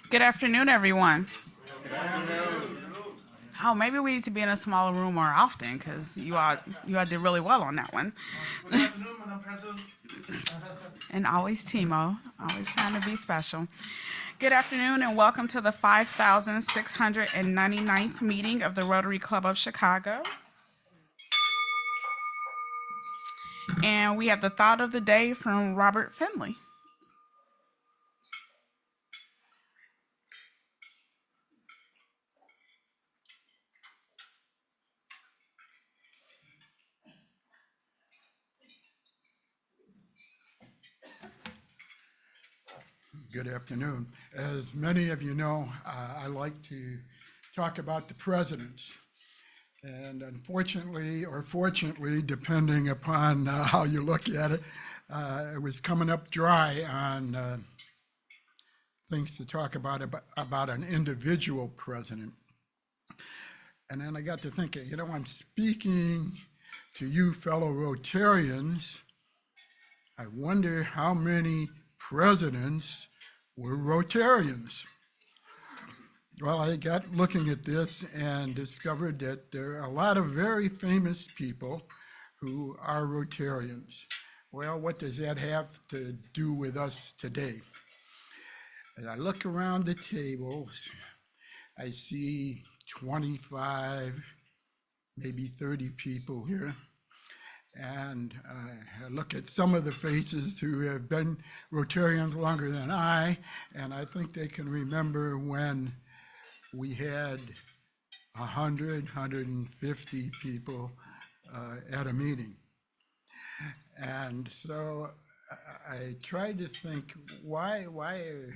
Good afternoon, everyone. Oh, maybe we need to be in a smaller room more often because you all did really well on that one. Good afternoon, Madam President. And always Timo, always trying to be special. Good afternoon and welcome to the 5,699th meeting of the Rotary Club of Chicago. And we have the thought of the day from Robert Finley. Good afternoon. As many of you know, I like to talk about the presidents. And unfortunately, or fortunately, depending upon how you look at it, it was coming up dry on things to talk about an individual president. And then I got to thinking, I'm speaking to you fellow Rotarians. I wonder how many presidents were Rotarians. Well, I got looking at this and discovered that there are a lot of very famous people who are Rotarians. Well, what does that have to do with us today? As I look around the tables, I see 25, maybe 30 people here. And I look at some of the faces who have been Rotarians longer than I, and I think they can remember when we had 100, 150 people at a meeting. And so I tried to think, why are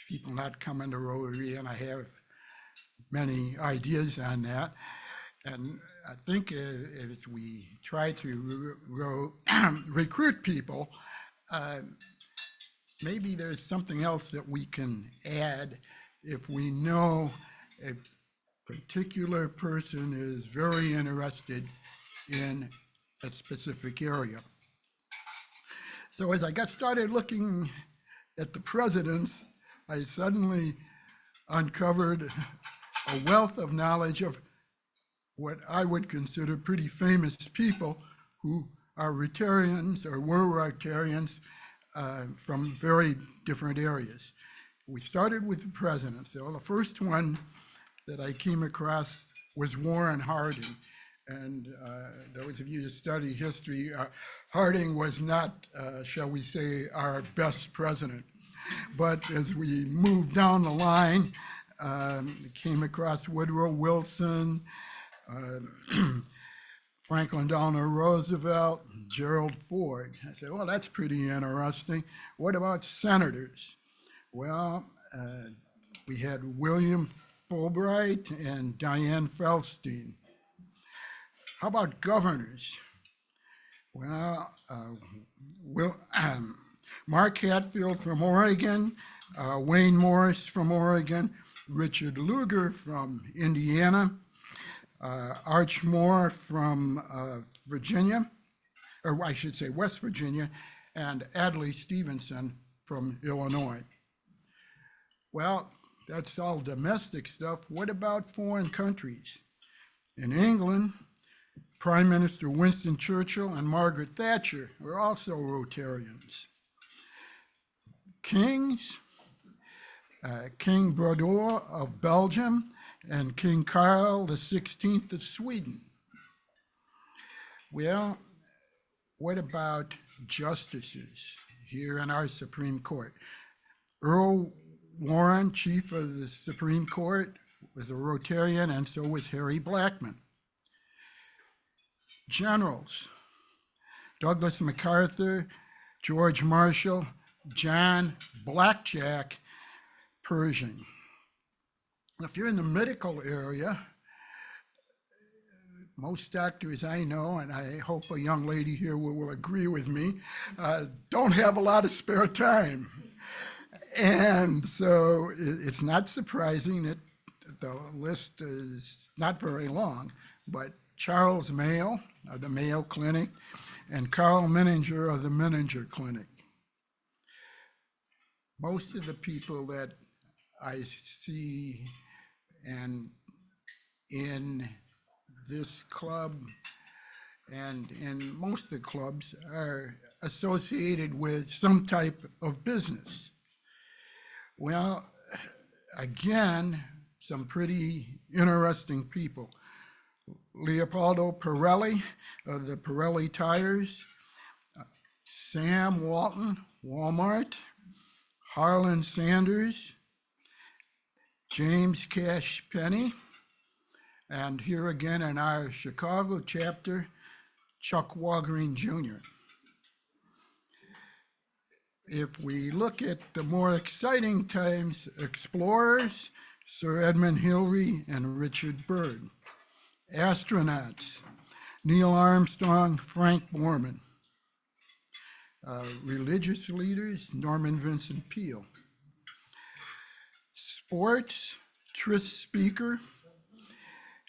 people not coming to Rotary? And I have many ideas on that. And I think as we try to recruit people, maybe there's something else that we can add if we know a particular person is very interested in a specific area. So as I got started looking at the presidents, I suddenly uncovered a wealth of knowledge of what I would consider pretty famous people who are Rotarians or were Rotarians from very different areas. We started with the presidents. So the first one that I came across was Warren Harding. And those of you who study history, Harding was not, shall we say, our best president. But as we moved down the line, came across Woodrow Wilson, Franklin Delano Roosevelt, Gerald Ford. I said, well, that's pretty interesting. What about senators? Well, we had William Fulbright and Dianne Feinstein. How about governors? Well, Mark Hatfield from Oregon, Wayne Morris from Oregon, Richard Lugar from Indiana, Arch Moore from Virginia, or I should say West Virginia, and Adlai Stevenson from Illinois. Well, that's all domestic stuff. What about foreign countries? In England, Prime Minister Winston Churchill and Margaret Thatcher were also Rotarians. Kings, King Brodor of Belgium and King Carl XVI of Sweden. Well, what about justices here in our Supreme Court? Earl Warren, Chief of the Supreme Court, was a Rotarian, and so was Harry Blackmun. Generals, Douglas MacArthur, George Marshall, John Blackjack Pershing. If you're in the medical area, most doctors I know, and I hope a young lady here will agree with me, don't have a lot of spare time. And so it's not surprising that the list is not very long, but Charles Mayo of the Mayo Clinic and Carl Menninger of the Menninger Clinic. Most of the people that I see, and in this club and in most of the clubs are associated with some type of business. Well, again, some pretty interesting people. Leopoldo Pirelli of the Pirelli Tires, Sam Walton, Walmart, Harlan Sanders, James Cash Penny, and here again in our Chicago chapter, Chuck Walgreen Jr. If we look at the more exciting times, explorers, Sir Edmund Hillary and Richard Byrd. Astronauts, Neil Armstrong, Frank Borman. Religious leaders, Norman Vincent Peale. Sports, Tris Speaker,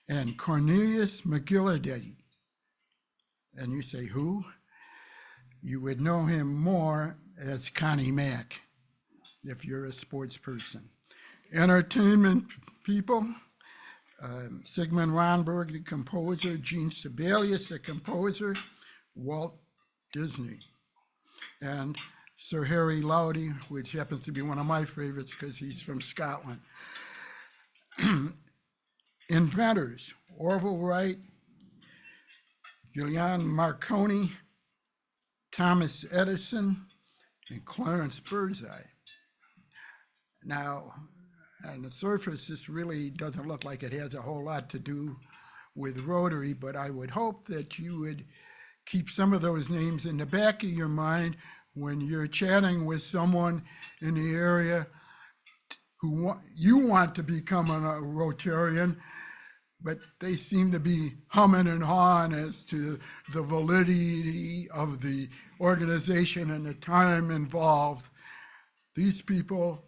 and Cornelius McGillicuddy. And you say, who? You would know him more as Connie Mack, if you're a sports person. Entertainment people, Sigmund Ronberg, the composer, Gene Sibelius, the composer, Walt Disney, and Sir Harry Laudy, which happens to be one of my favorites because he's from Scotland. Inventors, Orville Wright, Guglielmo Marconi, Thomas Edison, and Clarence Birdseye. Now, on the surface, this really doesn't look like it has a whole lot to do with Rotary, but I would hope that you would keep some of those names in the back of your mind when you're chatting with someone in the area who you want to become a Rotarian, but they seem to be humming and hawing as to the validity of the organization and the time involved. These people,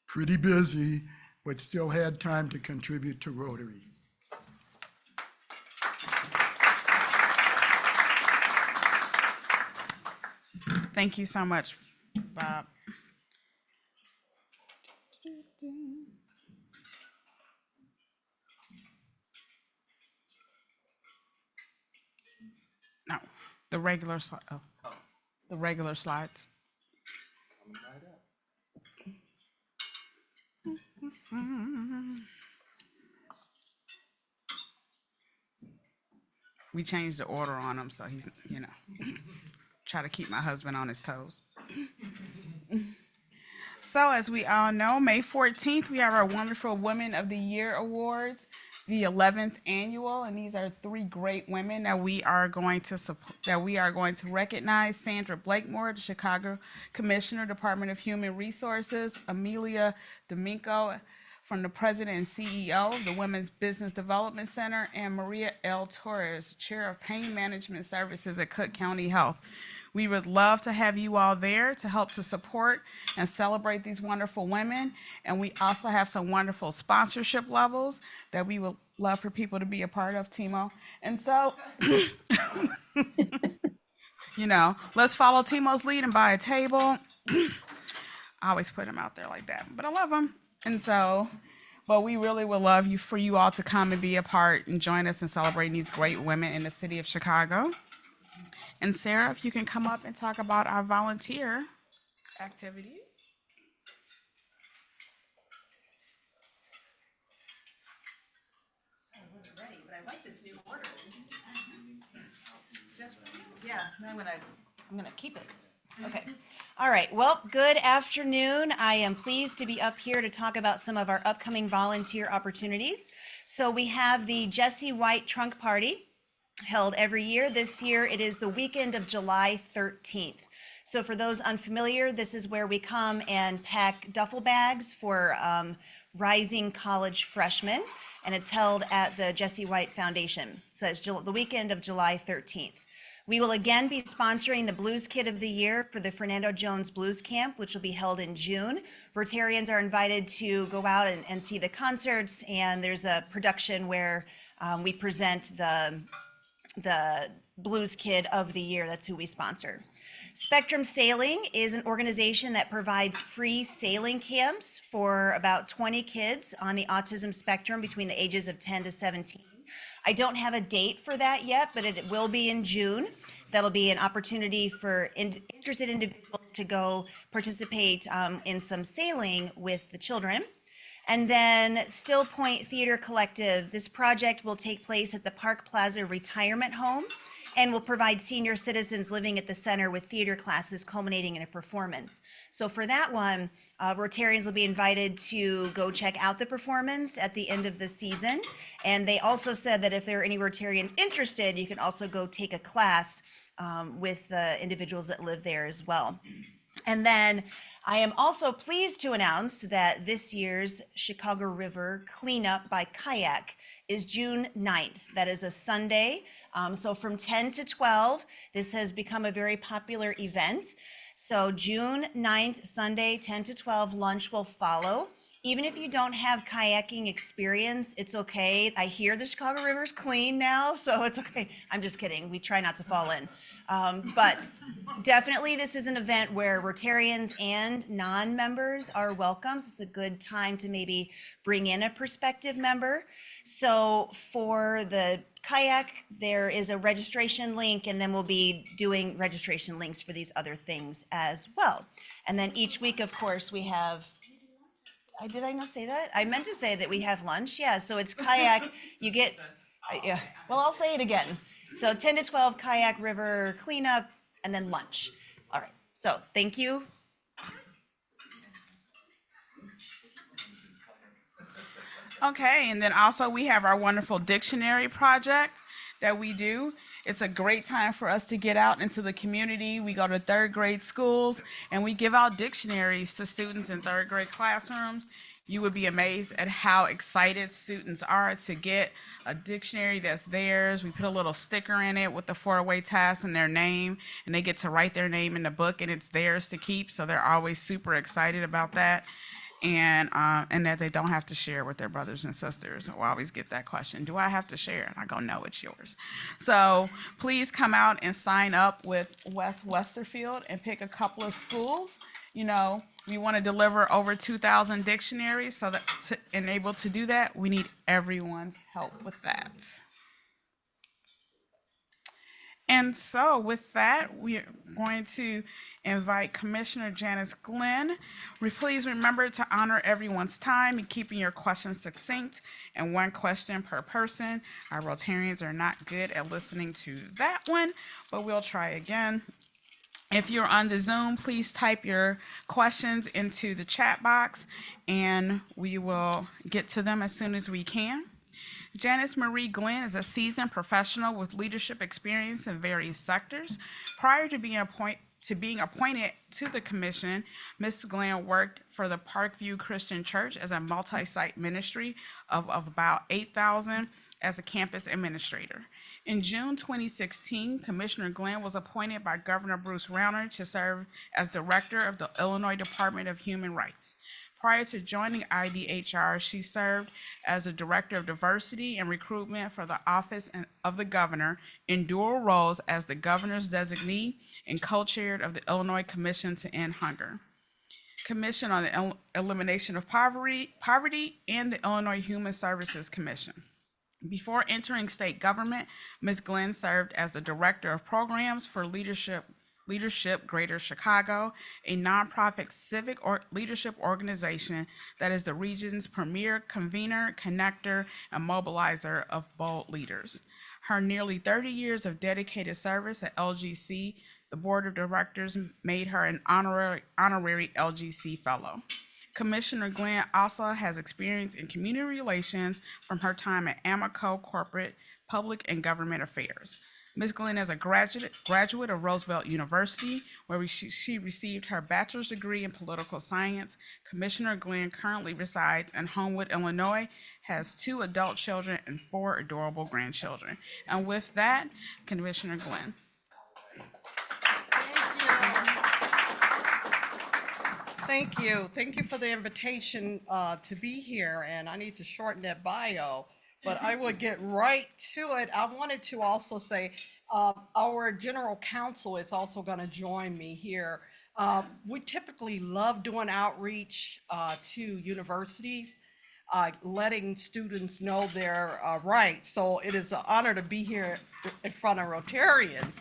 pretty busy, but still had time to contribute to Rotary. Thank you so much, Bob. No, the regular slide. Oh, the regular slides. We changed the order on him, so he's, try to keep my husband on his toes. So as we all know, May 14th, we have our wonderful Women of the Year Awards, the 11th annual, and these are 3 great women that we are going to recognize. Sandra Blakemore, the Chicago Commissioner, Department of Human Resources, Amelia Domingo from the President and CEO of the Women's Business Development Center, and Maria L. Torres, Chair of Pain Management Services at Cook County Health. We would love to have you all there to help to support and celebrate these wonderful women. And we also have some wonderful sponsorship levels that we would love for people to be a part of, Timo. And so, let's follow Timo's lead and buy a table. I always put him out there like that, but I love him. And so, but we really would love for you all to come and be a part and join us in celebrating these great women in the city of Chicago. And Sarah, if you can come up and talk about our volunteer activities. I wasn't ready, but I like this new order. Yeah, I'm gonna keep it. Okay. All right. Well, good afternoon. I am pleased to be up here to talk about some of our upcoming volunteer opportunities. So we have the Jesse White Trunk Party, held every year. This year it is the weekend of July 13th. So for those unfamiliar, this is where we come and pack duffel bags for rising college freshmen, and it's held at the Jesse White Foundation. So it's the weekend of July 13th. We will again be sponsoring the Blues Kid of the Year for the Fernando Jones Blues Camp, which will be held in June. Rotarians are invited to go out and see the concerts, and there's a production where we present the Blues Kid of the Year. That's who we sponsor. Spectrum Sailing is an organization that provides free sailing camps for about 20 kids on the autism spectrum between the ages of 10 to 17. I don't have a date for that yet, but it will be in June. That'll be an opportunity for interested individuals to go participate in some sailing with the children. And then Still Point Theater Collective, this project will take place at the Park Plaza Retirement Home and will provide senior citizens living at the center with theater classes culminating in a performance. So for that one, Rotarians will be invited to go check out the performance at the end of the season. And they also said that if there are any Rotarians interested, you can also go take a class with the individuals that live there as well. And then I am also pleased to announce that this year's Chicago River Cleanup by Kayak is June 9th. That is a Sunday. So from 10 to 12, this has become a very popular event. So June 9th, Sunday, 10 to 12, lunch will follow. Even if you don't have kayaking experience, it's okay. I hear the Chicago River's clean now, so it's okay. I'm just kidding. We try not to fall in. But definitely this is an event where Rotarians and non-members are welcome. So it's a good time to maybe bring in a prospective member. So for the kayak, there is a registration link, and then we'll be doing registration links for these other things as well. And then each week, of course, we have, did I not say that? I meant to say that we have lunch. Yeah, so it's kayak, you get, yeah, well, I'll say it again. So 10 to 12 kayak river cleanup and then lunch. All right, so thank you. Okay, and then also we have our wonderful dictionary project that we do. It's a great time for us to get out into the community. We go to third grade schools and we give out dictionaries to students in third grade classrooms. You would be amazed at how excited students are to get a dictionary that's theirs. We put a little sticker in it with the 4-way task and their name, and they get to write their name in the book, and it's theirs to keep. So they're always super excited about that. And that they don't have to share with their brothers and sisters. I always get that question, do I have to share? And I go, no, it's yours. So please come out and sign up with West Westerfield and pick a couple of schools. You know, we want to deliver over 2,000 dictionaries, so that to enable to do that, we need everyone's help with that. And so with that, we are going to invite Commissioner Janice Glenn. Please remember to honor everyone's time and keeping your questions succinct and one question per person. Our Rotarians are not good at listening to that one, but we'll try again. If you're on the Zoom, please type your questions into the chat box and we will get to them as soon as we can. Janice Marie Glenn is a seasoned professional with leadership experience in various sectors. Prior to being appointed to the commission, Ms. Glenn worked for the Parkview Christian Church as a multi-site ministry of about 8,000 as a campus administrator. In June 2016, Commissioner Glenn was appointed by Governor Bruce Rauner to serve as director of the Illinois Department of Human Rights. Prior to joining IDHR, she served as a director of diversity and recruitment for the Office of the Governor in dual roles as the governor's designee and co-chaired of the Illinois Commission to End Hunger, Commission on the Elimination of Poverty, and the Illinois Human Services Commission. Before entering state government, Ms. Glenn served as the director of programs for Leadership Greater Chicago, a nonprofit civic leadership organization that is the region's premier convener, connector, and mobilizer of bold leaders. Her nearly 30 years of dedicated service at LGC, the board of directors made her an honorary LGC fellow. Commissioner Glenn also has experience in community relations from her time at Amico Corporate Public and Government Affairs. Ms. Glenn is a graduate of Roosevelt University, where she received her bachelor's degree in political science. Commissioner Glenn currently resides in Homewood, Illinois, has 2 adult children and 4 adorable grandchildren. And with that, Commissioner Glenn. Thank you. Thank you for the invitation to be here, and I need to shorten that bio, but I will get right to it. I wanted to also say Our general counsel is also going to join me here. We typically love doing outreach to universities, letting students know their rights. So it is an honor to be here in front of Rotarians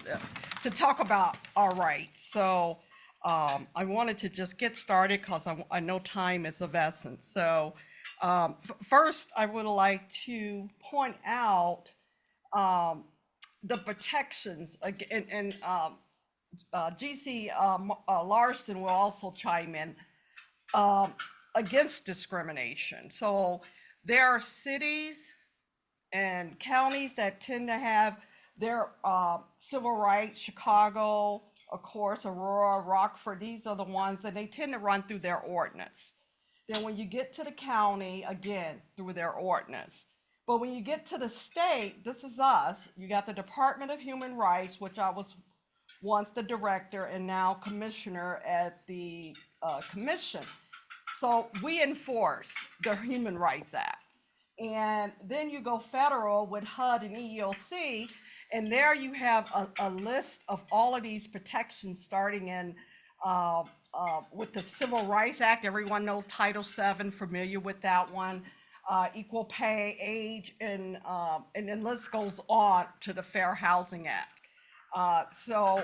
to talk about our rights. So I wanted to just get started because I know time is of essence. So first, I would like to point out the protections and GC Larson will also chime in against discrimination. So there are cities and counties that tend to have their civil rights. Chicago, of course, Aurora, Rockford, these are the ones that they tend to run through their ordinance. Then when you get to the county, again, through their ordinance. But when you get to the state, this is us, you got the Department of Human Rights, which I was once the director and now commissioner at the commission. So we enforce the Human Rights Act. And then you go federal with HUD and EEOC, and there you have a list of all of these protections starting in with the Civil Rights Act. Everyone knows Title VII, familiar with that one. Equal pay, age, and then list goes on to the Fair Housing Act. So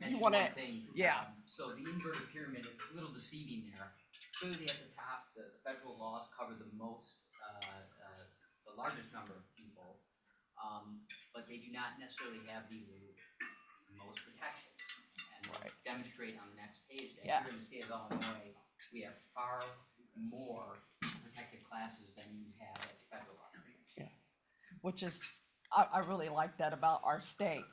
Mention wanna- one thing. yeah. So the inverted pyramid is a little deceiving there. Clearly at the top, the federal laws cover the most, the largest number of people, but they do not necessarily have the most protections. And we'll demonstrate on the next page that here in the Yes. state of Illinois, we have far more protected classes than you have at the federal level. Yes, which is, I really like that about our state.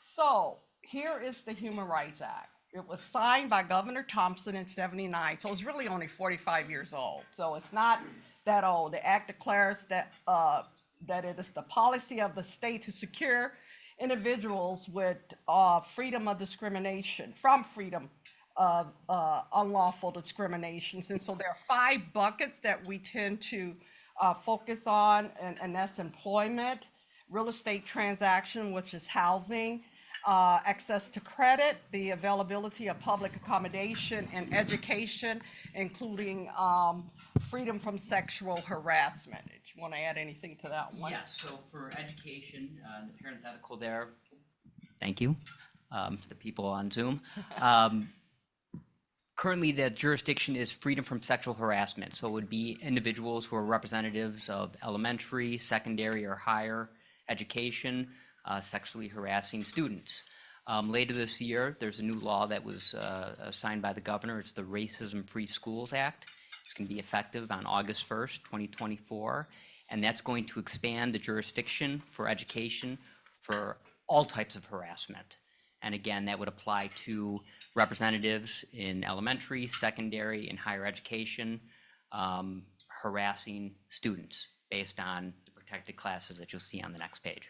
So here is the Human Rights Act. It was signed by Governor Thompson in '79, so it's really only 45 years old. So it's not that old. The act declares that that it is the policy of the state to secure individuals with freedom of discrimination, from freedom of unlawful discriminations. And so there are 5 buckets that we tend to focus on, and that's employment, real estate transaction, which is housing, access to credit, the availability of public accommodation, and education, including freedom from sexual harassment. Do you want to add anything to that one? Yes, so for education, the parenthetical there, thank you, for the people on Zoom. Currently, the jurisdiction is freedom from sexual harassment, so it would be individuals who are representatives of elementary, secondary, or higher education, sexually harassing students. Later this year, there's a new law that was signed by the governor. It's the Racism-Free Schools Act. It's going to be effective on August 1st, 2024, and that's going to expand the jurisdiction for education for all types of harassment. And again, that would apply to representatives in elementary, secondary, and higher education harassing students based on the protected classes that you'll see on the next page.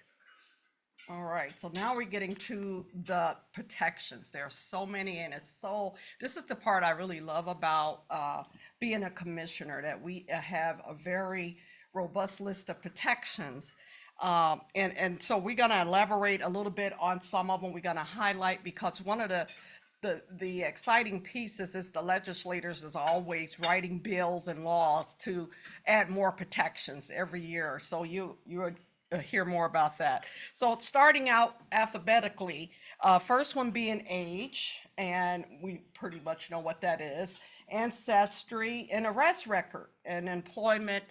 All right, so now we're getting to the protections. There are so many, and this is the part I really love about being a commissioner, that we have a very robust list of protections. And so we're gonna elaborate a little bit on some of them. We're gonna highlight, because one of the exciting pieces is the legislators is always writing bills and laws to add more protections every year. So you would hear more about that. So starting out alphabetically, first one being age, and we pretty much know what that is, ancestry, and arrest record, and employment,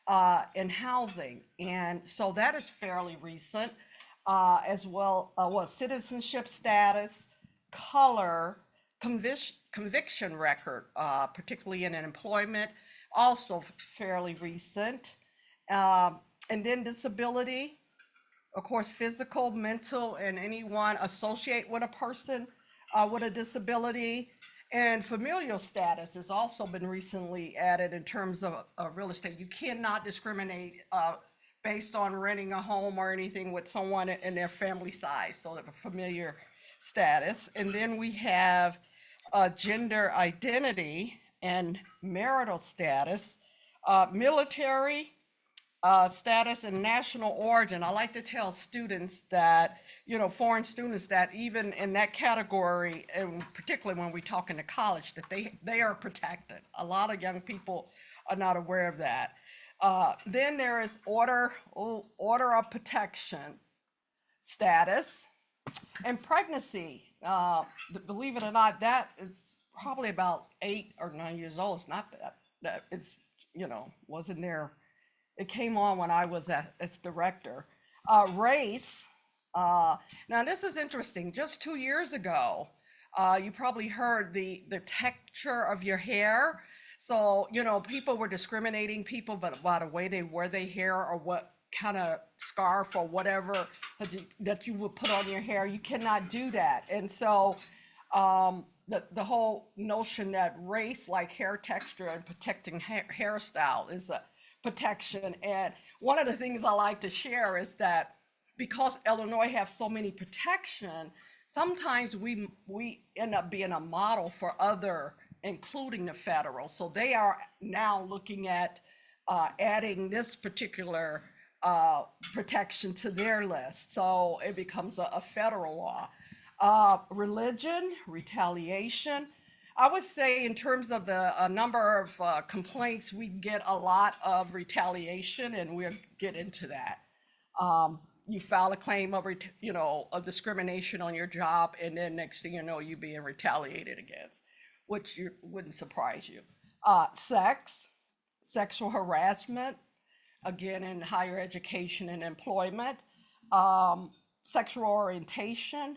and housing. And so that is fairly recent, as well, citizenship status, color, conviction record, particularly in employment, also fairly recent. And then disability, of course, physical, mental, and anyone associate with a person with a disability. And familial status has also been recently added in terms of real estate. You cannot discriminate based on renting a home or anything with someone in their family size, so that familiar status. And then we have gender identity and marital status, military, status and national origin. I like to tell students that, foreign students, that even in that category, and particularly when we talk in the college, that they are protected. A lot of young people are not aware of that. Then there is order of protection status. And pregnancy, believe it or not, that is probably about 8 or 9 years old. It's not that it's, wasn't there. It came on when I was its director. Race. Now this is interesting. Just 2 years ago, you probably heard the texture of your hair. So, people were discriminating people, but by the way they wear their hair or what kind of scarf or whatever that you would put on your hair. You cannot do that. And so the whole notion that race, like hair texture and protecting hairstyle, is a protection. And one of the things I like to share is that because Illinois have so many protection, sometimes we end up being a model for other, including the federal. So they are now looking at adding this particular protection to their list. So it becomes a federal law. Religion, retaliation. I would say in terms of the number of complaints, we get a lot of retaliation, and we'll get into that. You file a claim of, of discrimination on your job, and then next thing you know, you're being retaliated against, which wouldn't surprise you. Sex, sexual harassment, again in higher education and employment, sexual orientation,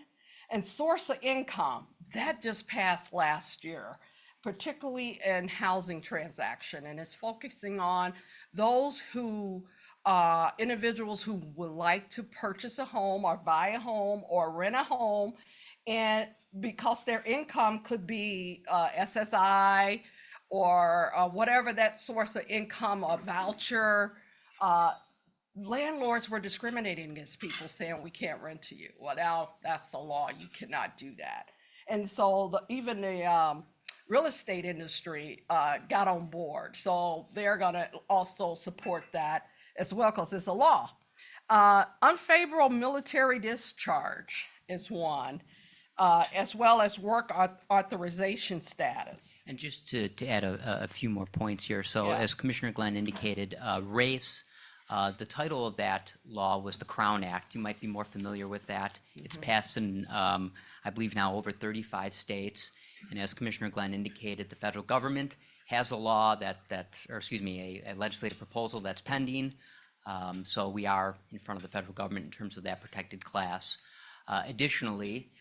and source of income. That just passed last year, particularly in housing transaction, and it's focusing on those who, individuals who would like to purchase a home or buy a home or rent a home, and because their income could be SSI or whatever that source of income, a voucher, landlords were discriminating against people, saying we can't rent to you. Well, now that's the law, you cannot do that. And so even the real estate industry got on board. So they're gonna also support that as well, because it's a law. Unfavorable military discharge is one, as well as work authorization status. And just to add a few more points here. So Yeah. as Commissioner Glenn indicated, race, the title of that law was the Crown Act. You might be more familiar with that. It's passed in, I believe now over 35 states. And as Commissioner Glenn indicated, the federal government has a law a legislative proposal that's pending. So we are in front of the federal government in terms of that protected class. Additionally,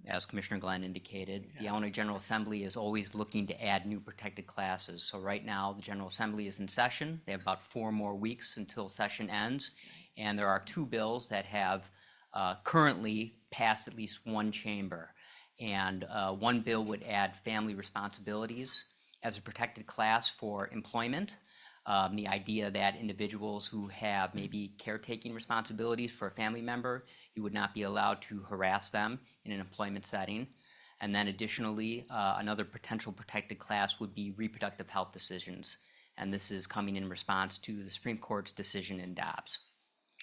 as Commissioner Glenn indicated, the Illinois General Assembly is always looking to add new protected classes. So right now, the General Assembly is in session. They have about 4 more weeks until session ends. And there are 2 bills that have currently passed at least one chamber. And one bill would add family responsibilities as a protected class for employment. The idea that individuals who have maybe caretaking responsibilities for a family member, you would not be allowed to harass them in an employment setting. And then additionally, another potential protected class would be reproductive health decisions. And this is coming in response to the Supreme Court's decision in Dobbs.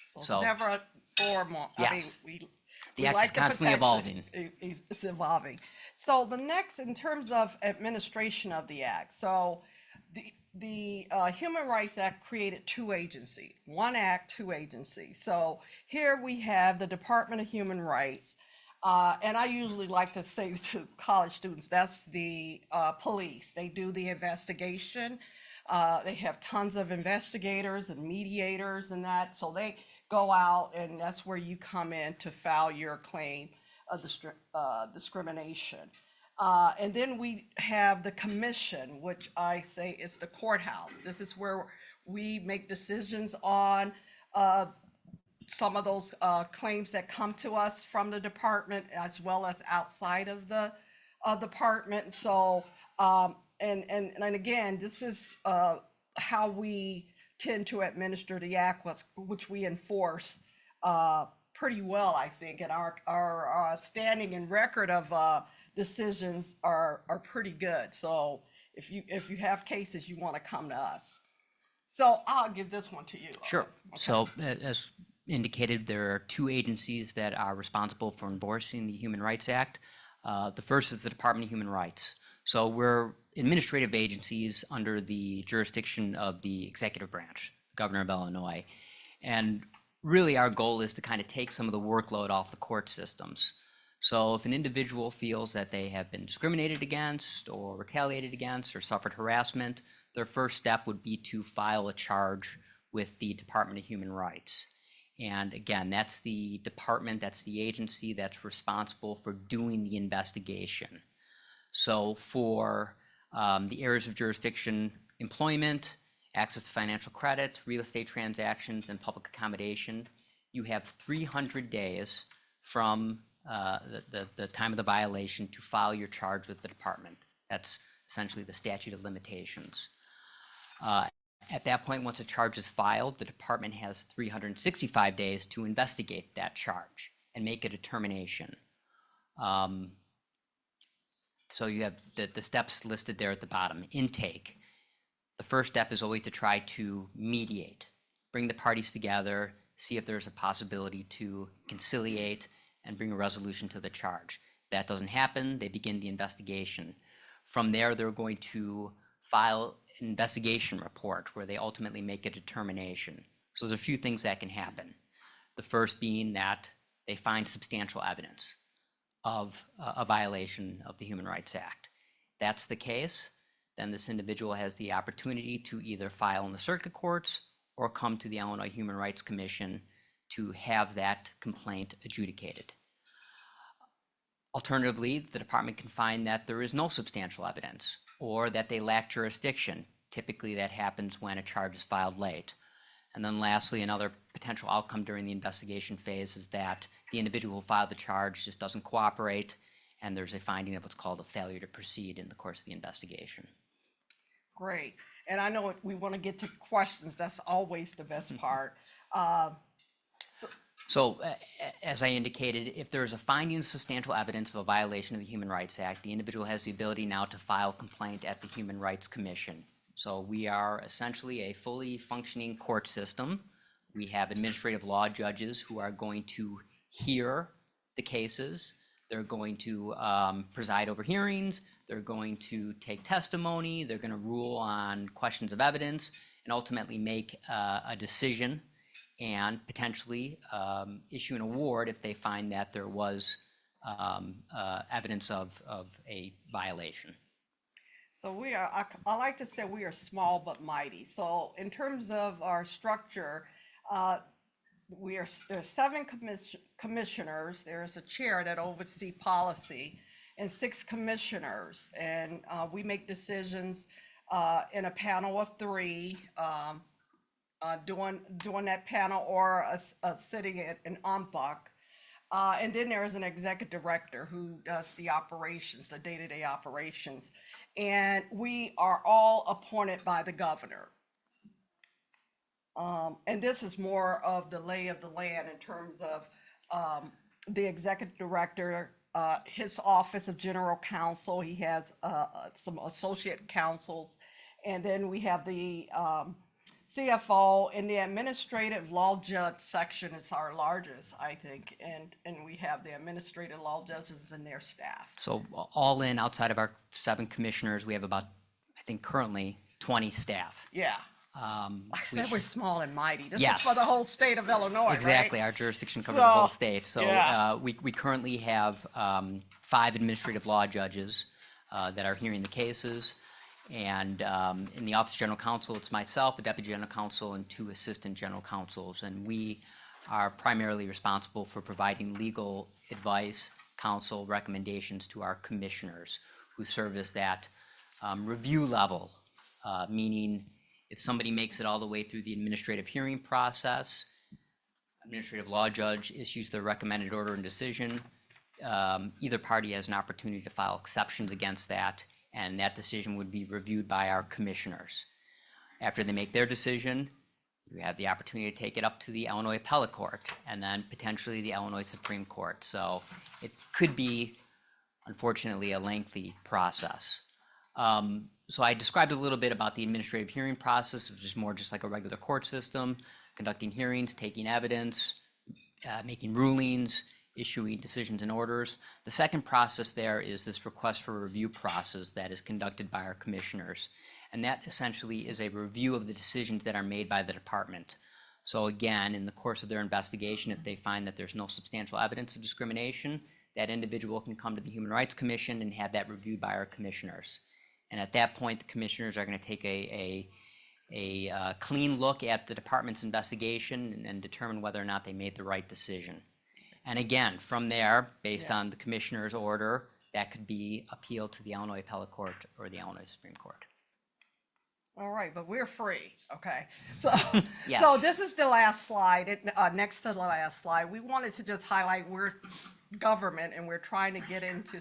So it's never a formal. Yes. I mean, The we act like is constantly protection. evolving. It's evolving. So the next, in terms of administration of the act, so the Human Rights Act created 2 agencies, 1 act, 2 agencies. So here we have the Department of Human Rights, and I usually like to say to college students, that's the police. They do the investigation. They have tons of investigators and mediators and that, so they go out, and that's where you come in to file your claim of discrimination. And then we have the commission, which I say is the courthouse. This is where we make decisions on some of those claims that come to us from the department, as well as outside of the department. So, and again, this is how we tend to administer the act, which we enforce pretty well, I think, and our standing and record of decisions are pretty good. So if you have cases, you want to come to us. So I'll give this one to you. Sure. Okay. So as indicated, there are two agencies that are responsible for enforcing the Human Rights Act. The first is the Department of Human Rights. So we're administrative agencies under the jurisdiction of the executive branch, Governor of Illinois. And really our goal is to kind of take some of the workload off the court systems. So if an individual feels that they have been discriminated against or retaliated against or suffered harassment, their first step would be to file a charge with the Department of Human Rights. And again, that's the department, that's the agency that's responsible for doing the investigation. So for the areas of jurisdiction, employment, access to financial credit, real estate transactions, and public accommodation, you have 300 days from the time of the violation to file your charge with the department. That's essentially the statute of limitations. At that point, once a charge is filed, the department has 365 days to investigate that charge and make a determination. So you have the steps listed there at the bottom. Intake. The first step is always to try to mediate, bring the parties together, see if there's a possibility to conciliate and bring a resolution to the charge. If that doesn't happen, they begin the investigation. From there, they're going to file an investigation report where they ultimately make a determination. So there's a few things that can happen. The first being that they find substantial evidence of a violation of the Human Rights Act. If that's the case, then this individual has the opportunity to either file in the circuit courts or come to the Illinois Human Rights Commission to have that complaint adjudicated. Alternatively, the department can find that there is no substantial evidence or that they lack jurisdiction. Typically, that happens when a charge is filed late. And then lastly, another potential outcome during the investigation phase is that the individual who filed the charge just doesn't cooperate, and there's a finding of what's called a failure to proceed in the course of the investigation. Great. And I know we want to get to questions. That's always the best part. So as I indicated, if there is a finding of substantial evidence of a violation of the Human Rights Act, the individual has the ability now to file a complaint at the Human Rights Commission. So we are essentially a fully functioning court system. We have administrative law judges who are going to hear the cases. They're going to preside over hearings. They're going to take testimony. They're going to rule on questions of evidence and ultimately make a decision and potentially issue an award if they find that there was evidence of a violation. So we are, I like to say we are small but mighty. So in terms of our structure, there's 7 commissioners. There's a chair that oversees policy and 6 commissioners. And we make decisions in a panel of 3, doing that panel or a sitting at an ombud. And then there is an executive director who does the operations, the day-to-day operations. And we are all appointed by the governor. And this is more of the lay of the land in terms of the executive director, his office of general counsel. He has some associate counsels. And then we have the CFO, and the administrative law judge section is our largest, I think, and we have the administrative law judges and their staff. So all in, outside of our 7 commissioners, we have about, I think currently, 20 staff. Yeah. I said we're small and mighty. This Yes. is for the whole state of Illinois, Exactly, right? our jurisdiction covers the whole So, state. So yeah. we currently have 5 administrative law judges that are hearing the cases. And in the Office of General Counsel, it's myself, a Deputy General Counsel, and 2 Assistant General Counsels. And we are primarily responsible for providing legal advice, counsel, recommendations to our commissioners who serve as that review level, meaning if somebody makes it all the way through the administrative hearing process, administrative law judge issues their recommended order and decision, either party has an opportunity to file exceptions against that, and that decision would be reviewed by our commissioners. After they make their decision, you have the opportunity to take it up to the Illinois Appellate Court and then potentially the Illinois Supreme Court. So it could be, unfortunately, a lengthy process. So I described a little bit about the administrative hearing process, which is more just like a regular court system, conducting hearings, taking evidence, making rulings, issuing decisions and orders. The second process there is this request for review process that is conducted by our commissioners. And that essentially is a review of the decisions that are made by the department. So again, in the course of their investigation, if they find that there's no substantial evidence of discrimination, that individual can come to the Human Rights Commission and have that reviewed by our commissioners. And at that point, the commissioners are going to take a clean look at the department's investigation and determine whether or not they made the right decision. And again, from there, based on the commissioner's order, that could be appealed to the Illinois Appellate Court or the Illinois Supreme Court. All right, but we're free, okay? So, Yes. so this is the last slide, next to the last slide. We wanted to just highlight we're government and we're trying to get into,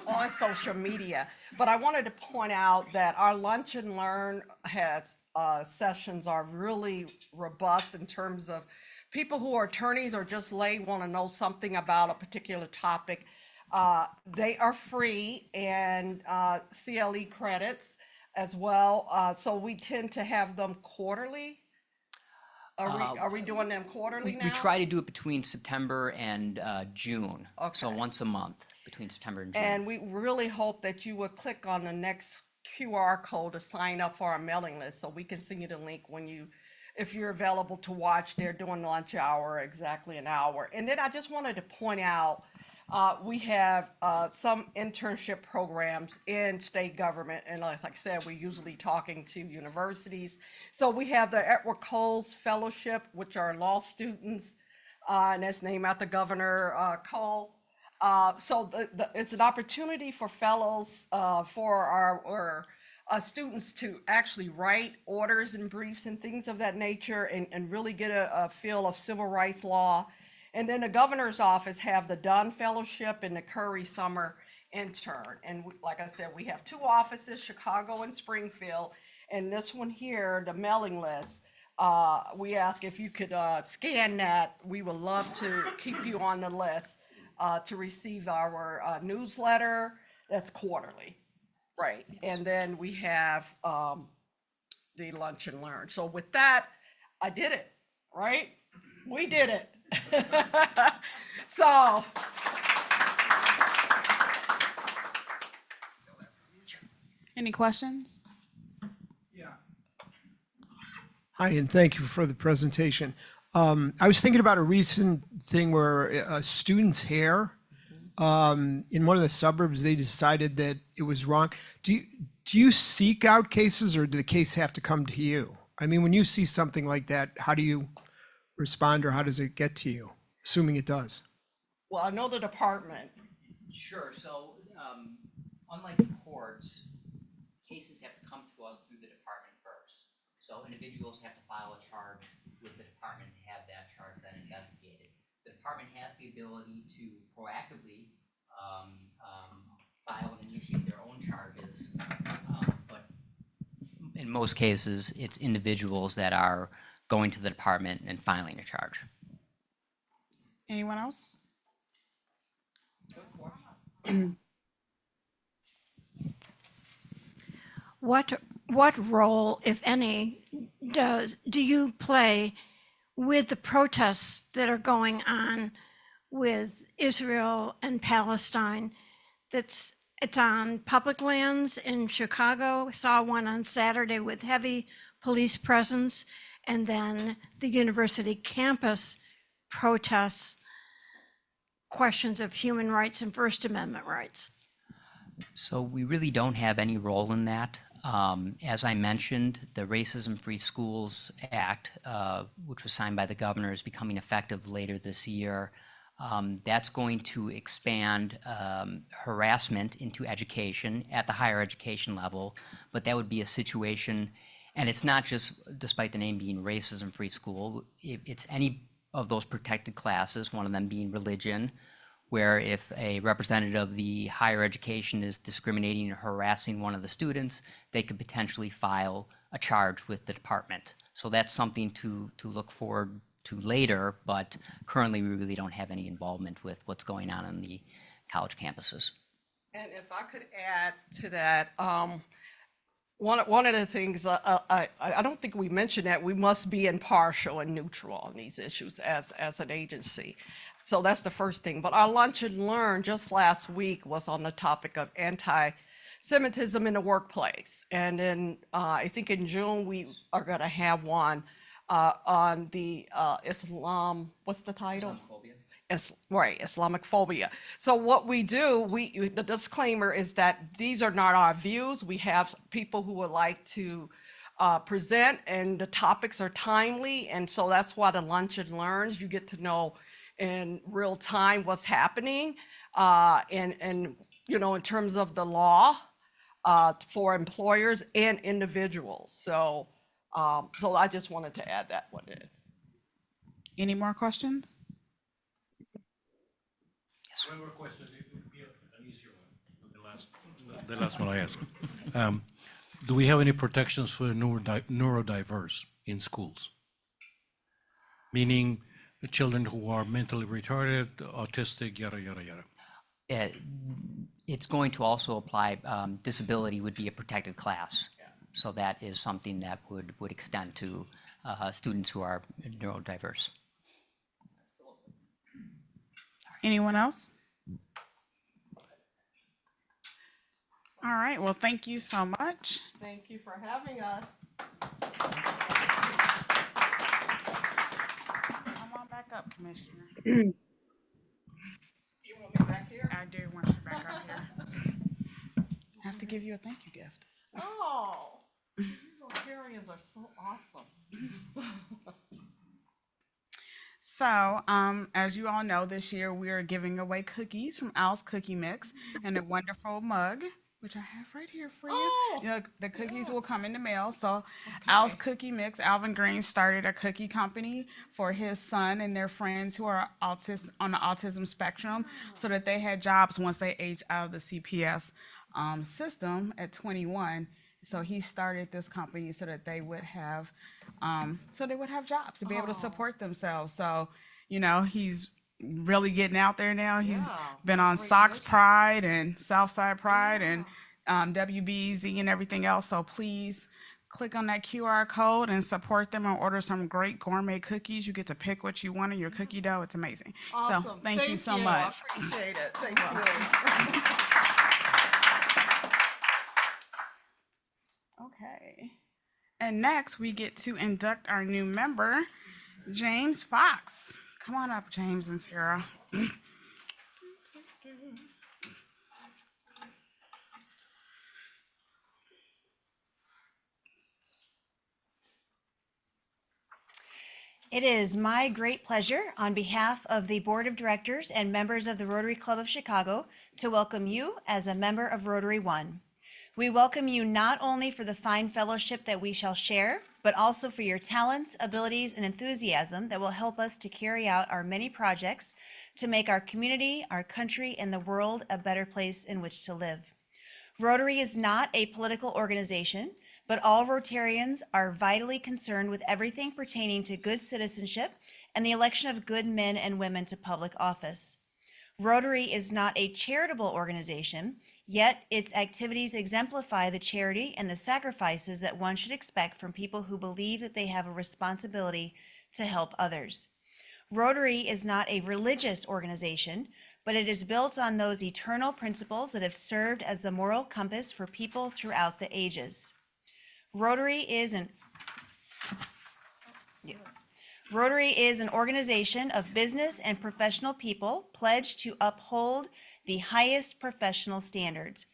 on social media. But I wanted to point out that our Lunch and Learn has, sessions are really robust in terms of people who are attorneys or just lay want to know something about a particular topic. They are free and CLE credits as well. So we tend to have them quarterly. Are we doing them quarterly now? We try to do it between September and June. So Okay. once a month between September and June. And we really hope that you would click on the next QR code to sign up for our mailing list so we can send you the link if you're available to watch. They're doing lunch hour, exactly an hour. And then I just wanted to point out, we have some internship programs in state government. And like I said, we're usually talking to universities. So we have the Edward Coles Fellowship, which are law students, and that's named after Governor Cole. So it's an opportunity for fellows, for our students to actually write orders and briefs and things of that nature and really get a feel of civil rights law. And then the governor's office have the Dunn Fellowship and the Curry Summer Intern. And like I said, we have two offices, Chicago and Springfield. And this one here, the mailing list, we ask if you could scan that. We would love to keep you on the list to receive our newsletter. That's quarterly, right? And then we have the Lunch and Learn. So with that, I did it, right? We did it. So. Any questions? Hi, and thank you for the presentation. I was thinking about a recent thing where a student's hair, in one of the suburbs, they decided that it was wrong. Do you seek out cases, or do the case have to come to you? I mean, when you see something like that, how do you respond, or how does it get to you, assuming it does? Well, I know the department. Sure. So unlike the courts, cases have to come to us through the department first. So individuals have to file a charge with the department and have that charge then investigated. The department has the ability to proactively file and initiate their own charges, but in most cases, it's individuals that are going to the department and filing a charge. Anyone else? What role, if any, do you play with the protests that are going on with Israel and Palestine? It's on public lands in Chicago. Saw one on Saturday with heavy police presence, and then the university campus protests questions of human rights and First Amendment rights. So we really don't have any role in that. As I mentioned, the Racism Free Schools Act, which was signed by the governor, is becoming effective later this year. That's going to expand harassment into education at the higher education level, but that would be a situation, and it's not just, despite the name being Racism Free School, it's any of those protected classes, one of them being religion, where if a representative of the higher education is discriminating or harassing one of the students, they could potentially file a charge with the department. So that's something to look forward to later, but currently we really don't have any involvement with what's going on the college campuses. And if I could add to that, one of the things, I don't think we mentioned that we must be impartial and neutral on these issues as an agency. So that's the first thing. But our lunch and learn just last week was on the topic of anti-Semitism in the workplace. And then I think in June, we are going to have one on the Islam, what's the title? Right, Islamic phobia. So what we do, the disclaimer is that these are not our views. We have people who would like to present, and the topics are timely, and so that's why the lunch and learns, you get to know in real time what's happening, and you know, in terms of the law for employers and individuals. So so I just wanted to add that one in. Any more questions? One more question, it would be an easier one, the last one I asked. Do we have any protections for neurodiverse in schools? Meaning children who are mentally retarded, autistic, yada, yada, yada. It's going to also apply, disability would be a protected class. So that is something that would extend to students who are neurodiverse. Anyone else? All right, well, thank you so much. Thank you for having us. Come on back up, Commissioner. You want me back here? I do want you back up here. I have to give you a thank you gift. Oh, you Rotarians are so awesome. So, as you all know, this year we are giving away cookies from Al's Cookie Mix and a wonderful mug, which I have right here for you. Oh, You know, the cookies will come in the mail. So, Al's Cookie Mix, Alvin Green started a cookie company for his son and their friends who are on the autism spectrum, so that they had jobs once they aged out of the CPS system at 21. So he started this company so that they would have, jobs to be able to support themselves. So, you know, he's really getting out there now. He's Yeah, been on Sox Pride and Southside Pride and WBEZ and everything else. So please click on that QR code and support them and order some great gourmet cookies. You get to pick what you want in your cookie dough. It's amazing. awesome. So thank you so much. I appreciate it. Thank you. Okay. And next we get to induct our new member, James Fox. Come on up, James and Sarah. It is my great pleasure, on behalf of the Board of Directors and members of the Rotary Club of Chicago, to welcome you as a member of Rotary One. We welcome you not only for the fine fellowship that we shall share, but also for your talents, abilities, and enthusiasm that will help us to carry out our many projects to make our community, our country, and the world a better place in which to live. Rotary is not a political organization, but all Rotarians are vitally concerned with everything pertaining to good citizenship and the election of good men and women to public office. Rotary is not a charitable organization, yet its activities exemplify the charity and the sacrifices that one should expect from people who believe that they have a responsibility to help others. Rotary is not a religious organization, but it is built on those eternal principles that have served as the moral compass for people throughout the ages. Rotary is an organization of business and professional people pledged to uphold the highest professional standards.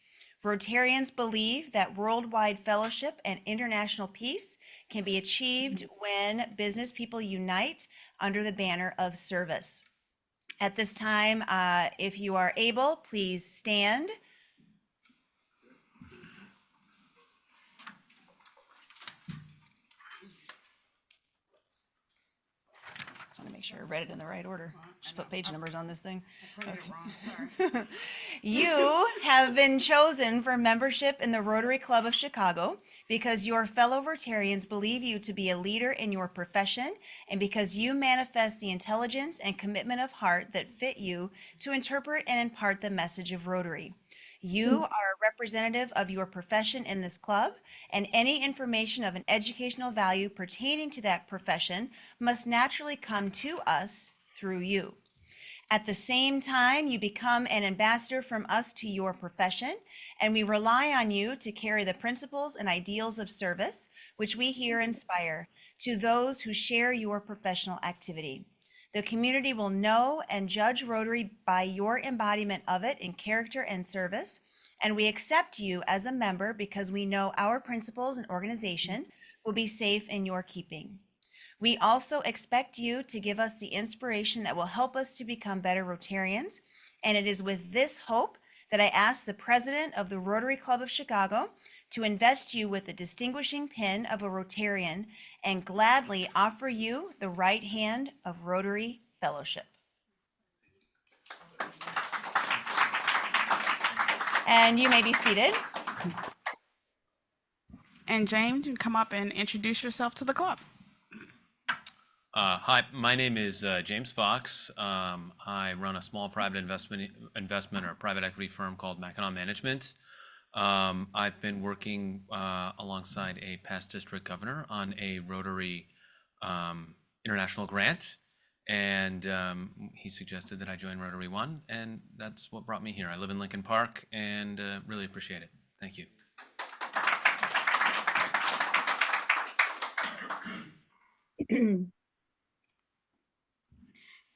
Rotarians believe that worldwide fellowship and international peace can be achieved when business people unite under the banner of service. At this time, if you are able, please stand. Just want to make sure I read it in the right order. Just put page numbers on this thing. Okay. You have been chosen for membership in the Rotary Club of Chicago because your fellow Rotarians believe you to be a leader in your profession and because you manifest the intelligence and commitment of heart that fit you to interpret and impart the message of Rotary. You are a representative of your profession in this club, and any information of an educational value pertaining to that profession must naturally come to us through you. At the same time, you become an ambassador from us to your profession, and we rely on you to carry the principles and ideals of service, which we here inspire, to those who share your professional activity. The community will know and judge Rotary by your embodiment of it in character and service, and we accept you as a member because we know our principles and organization will be safe in your keeping. We also expect you to give us the inspiration that will help us to become better Rotarians, and it is with this hope that I ask the president of the Rotary Club of Chicago to invest you with the distinguishing pin of a Rotarian and gladly offer you the right hand of Rotary Fellowship. And you may be seated. And James, you can come up and introduce yourself to the club. Hi, my name is James Fox. I run a small private investment or private equity firm called Mackinac Management. I've been working alongside a past district governor on a Rotary international grant, and he suggested that I join Rotary One, and that's what brought me here. I live in Lincoln Park and really appreciate it. Thank you.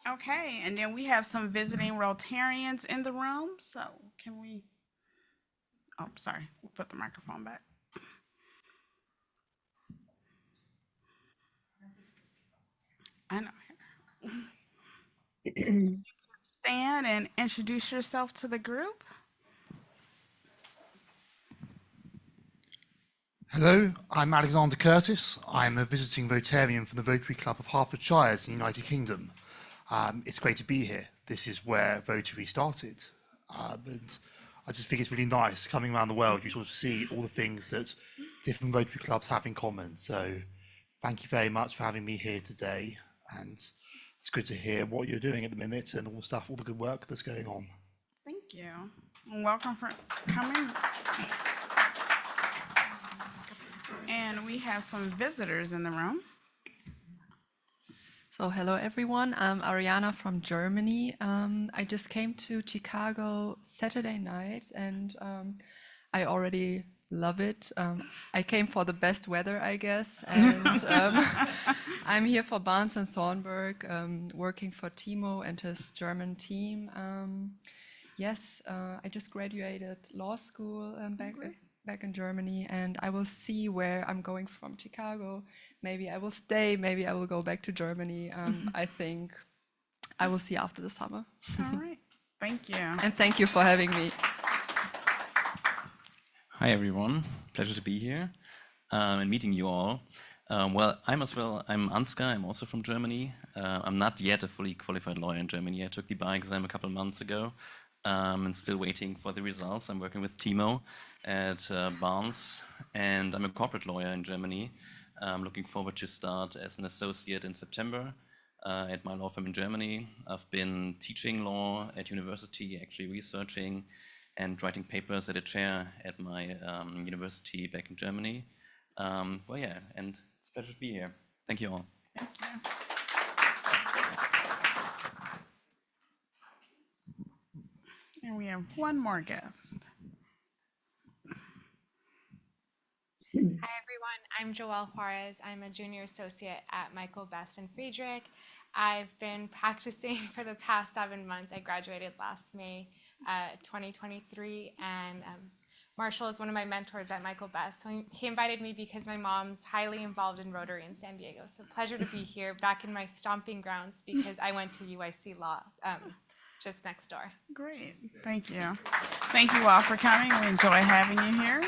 Okay, and then we have some visiting Rotarians in the room. So can we, oh, sorry, put the microphone back. I know. Stand and introduce yourself to the group. Hello, I'm Alexander Curtis. I'm a visiting Rotarian from the Rotary Club of Hertfordshire in the United Kingdom. It's great to be here. This is where Rotary started. And I just think it's really nice coming around the world. You sort of see all the things that different Rotary clubs have in common. So thank you very much for having me here today. And it's good to hear what you're doing at the minute and all the stuff, all the good work that's going on. Thank you. And welcome for coming. And we have some visitors in the room. So hello everyone, I'm Ariana from Germany. I just came to Chicago Saturday night and I already love it. I came for the best weather, I guess, and I'm here for Barnes and Thornburg, working for Timo and his German team. Yes, I just graduated law school back in Germany, and I will see where I'm going from Chicago. Maybe I will stay, maybe I will go back to Germany. I think I will see after the summer. All right. Thank you. And thank you for having me. Hi everyone, pleasure to be here and meeting you all. Well, I'm Ansgar, I'm also from Germany. I'm not yet a fully qualified lawyer in Germany. I took the bar exam a couple of months ago and still waiting for the results. I'm working with Timo at Barnes, and I'm a corporate lawyer in Germany. I'm looking forward to start as an associate in September at my law firm in Germany. I've been teaching law at university, actually researching and writing papers at a chair at my university back in Germany. Well, yeah, and it's a pleasure to be here. Thank you all. Thank you. And we have one more guest. Hi everyone, I'm Joelle Juarez. I'm a junior associate at Michael Best and Friedrich. I've been practicing for the past 7 months. I graduated last May 2023, and Marshall is one of my mentors at Michael Best. So he invited me because my mom's highly involved in Rotary in San Diego. So pleasure to be here back in my stomping grounds because I went to UIC Law just next door. Great. Thank you. Thank you all for coming. We enjoy having you here.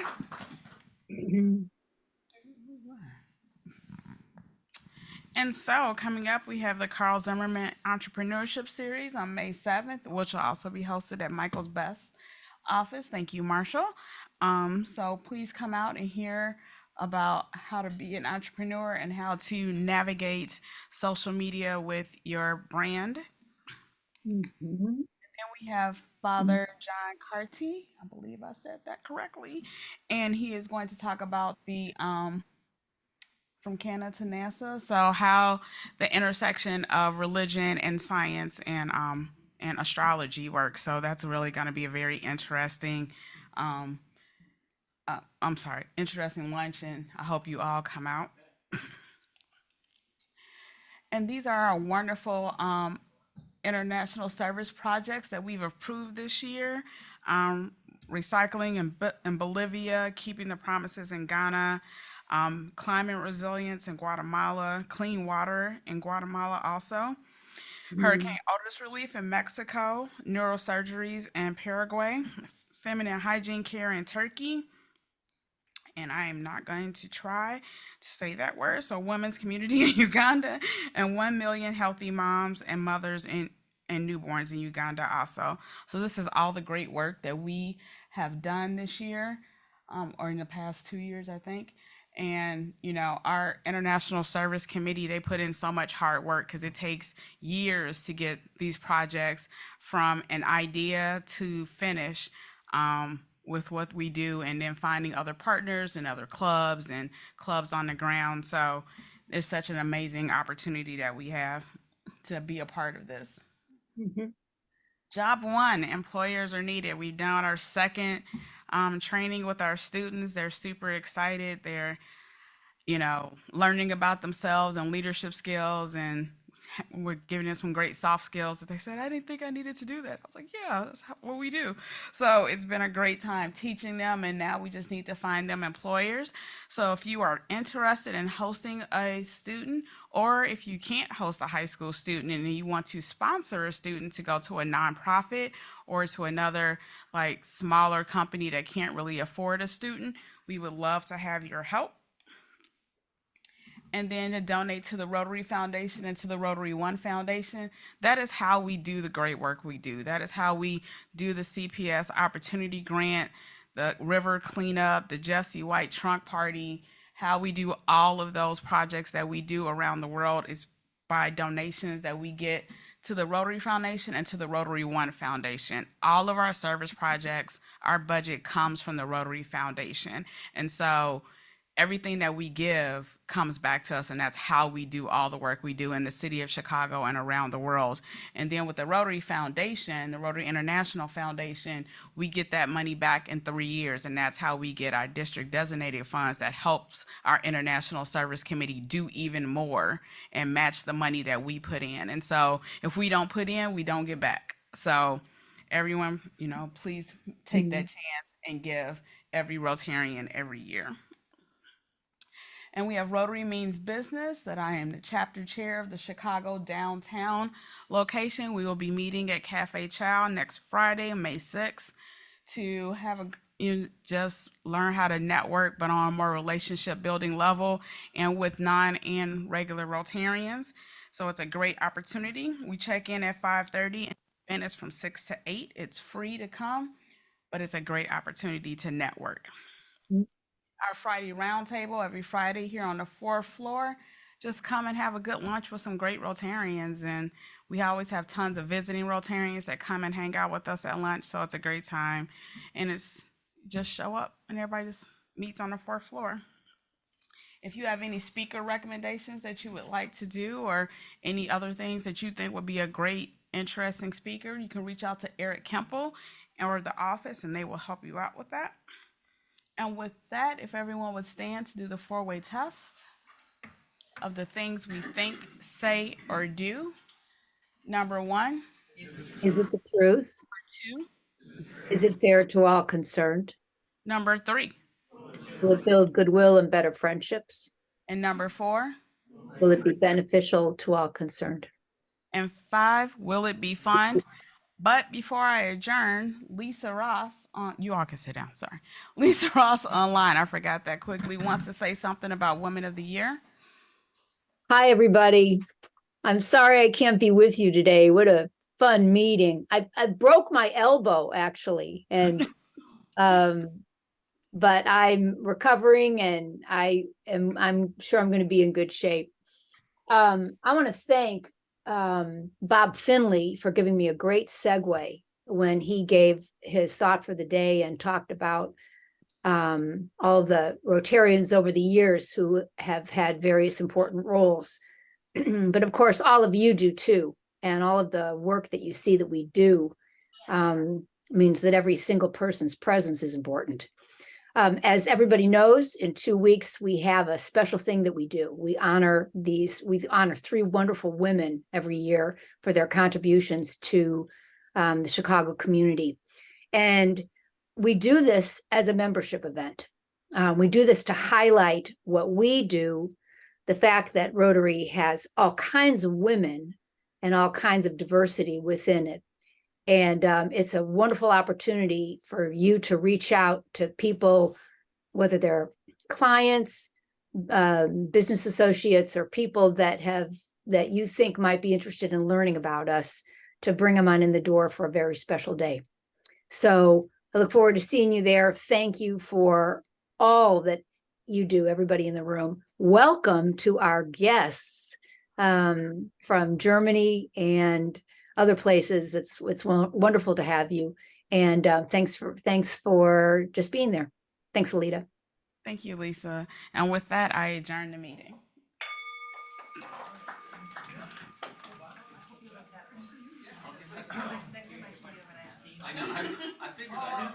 And so coming up, we have the Carl Zimmerman Entrepreneurship Series on May 7th, which will also be hosted at Michael's Best office. Thank you, Marshall. So please come out and hear about how to be an entrepreneur and how to navigate social media with your brand. And then we have Father John Carty. I believe I said that correctly. And he is going to talk about the from Canada to NASA. So how the intersection of religion and science and astrology works. So that's really going to be a very interesting um interesting lunch, and I hope you all come out. And these are our wonderful international service projects that we've approved this year. Um, recycling in Bolivia, keeping the promises in Ghana, climate resilience in Guatemala, clean water in Guatemala also, hurricane odorous relief in Mexico, neurosurgeries in Paraguay, feminine hygiene care in Turkey, and I am not going to try to say that word. So, women's community in Uganda, and 1 million healthy moms and mothers and newborns in Uganda also. So, this is all the great work that we have done this year, or in the past 2 years, I think. And, you know, our International Service Committee, they put in so much hard work because it takes years to get these projects from an idea to finish. With what we do, and then finding other partners and other clubs and clubs on the ground. So it's such an amazing opportunity that we have to be a part of this. Job one, employers are needed. We've done our second training with our students. They're super excited. They're, you know, learning about themselves and leadership skills, and we're giving them some great soft skills that they said, I didn't think I needed to do that. I was like, yeah, that's what we do. So it's been a great time teaching them, and now we just need to find them employers. So if you are interested in hosting a student, or if you can't host a high school student and you want to sponsor a student to go to a nonprofit or to another like smaller company that can't really afford a student, we would love to have your help. And then to donate to the Rotary Foundation and to the Rotary One Foundation. That is how we do the great work we do. That is how we do the CPS Opportunity Grant, the river cleanup, the Jesse White Trunk Party. How we do all of those projects that we do around the world is by donations that we get to the Rotary Foundation and to the Rotary One Foundation. All of our service projects, our budget comes from the Rotary Foundation. And so everything that we give comes back to us, and that's how we do all the work we do in the city of Chicago and around the world. And then with the Rotary Foundation, the Rotary International Foundation, we get that money back in 3 years, and that's how we get our district designated funds that helps our International Service Committee do even more and match the money that we put in. And so if we don't put in, we don't get back. So everyone, you know, please take that chance and give every Rotarian every year. And we have Rotary Means Business, that I am the chapter chair of the Chicago downtown location. We will be meeting at Cafe Chow next Friday, May 6th, to have just learn how to network, but on a more relationship building level and with non and regular Rotarians. So it's a great opportunity. We check in at 5:30 and it's from 6 to 8. It's free to come, but it's a great opportunity to network. Our Friday roundtable every Friday here on the 4th floor. Just come and have a good lunch with some great Rotarians. And we always have tons of visiting Rotarians that come and hang out with us at lunch. So it's a great time. And it's just show up and everybody just meets on the 4th floor. If you have any speaker recommendations that you would like to do, or any other things that you think would be a great, interesting speaker, you can reach out to Eric Kemple or the office, and they will help you out with that. And with that, if everyone would stand to do the 4-way test of the things we think, say, or do. Number 1. Is it the truth? 2. Is it fair to all concerned? Number 3. Will it build goodwill and better friendships? And number 4. Will it be beneficial to all concerned? And 5, will it be fun? But before I adjourn, Lisa Ross, you all can sit down, sorry. Lisa Ross online, I forgot that quickly, wants to say something about Women of the Year. Hi, everybody. I'm sorry I can't be with you today. What a fun meeting. I broke my elbow, actually, and but I'm recovering, and I'm sure I'm going to be in good shape. I want to thank Bob Finley for giving me a great segue when he gave his thought for the day and talked about all the Rotarians over the years who have had various important roles. But of course, all of you do too. And all of the work that you see that we do means that every single person's presence is important. As everybody knows, in 2 weeks, we have a special thing that we do. We honor 3 wonderful women every year for their contributions to the Chicago community. And we do this as a membership event. We do this to highlight what we do, the fact that Rotary has all kinds of women and all kinds of diversity within it. And it's a wonderful opportunity for you to reach out to people, whether they're clients, business associates, or people that you think might be interested in learning about us, to bring them on in the door for a very special day. So I look forward to seeing you there. Thank you for all that you do, everybody in the room. Welcome to our guests from Germany and other places. It's wonderful to have you. And thanks for just being there. Thanks, Alita. Thank you, Lisa. And with that, I adjourn the meeting. I know. I figured I had